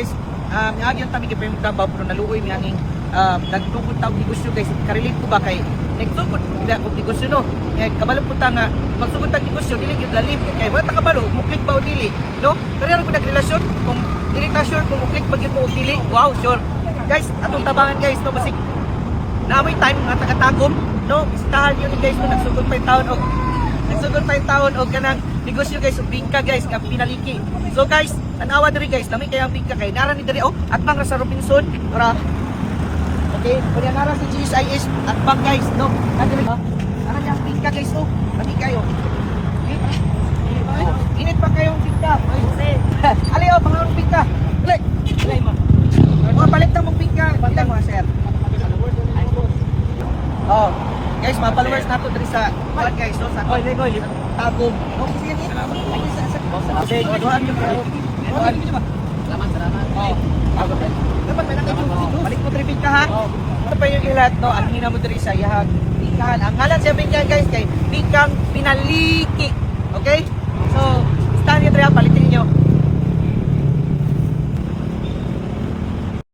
guys, miagyan kami kay Prime Trabaho pero naluoy mi angin nagtugod tawag negosyo guys. Karelate ko ba kay nagsugod ila og negosyo no. Kay kabalo po ta nga magsugod tag negosyo dili gyud lalim kay wala ta kabalo mo click ba o dili, no? Pero ko nagrelasyon kung dili ta sure kung mo click ba gyud mo o dili. Wow, sure. Guys, atong tabangan guys no basig namoy time nga tagatagom, no? Bisitahan niyo ni guys no nagsugod pa yung taon og kanang negosyo guys og bingka guys nga pinaliki. So guys, tanawa diri guys, lami kay ang bingka kay nara ni diri at bang sa Robinson para okay, kunya nara si GSIS at bang guys, no? Kadiri nara ni ang bingka guys no. Lami kayo. Init pa kayong bingka. Ali o pangalong bingka. Dali mo. Mga palit na mong bingka. Ilan mga sir? Oh, guys, mga followers nato diri sa vlog guys, no? Sa Tagum. Okay, sige ni. Ay sa. Okay, doan yung pero. Salamat. Oh. Dapat may nakita. Balik mo tripid ka ha. Ano pa yung ilat no? Ang hina mo diri sa iyahag bingkahan. Ang ngalan sa bingkahan guys kay Bingkang Pinaliki. Okay? So, stand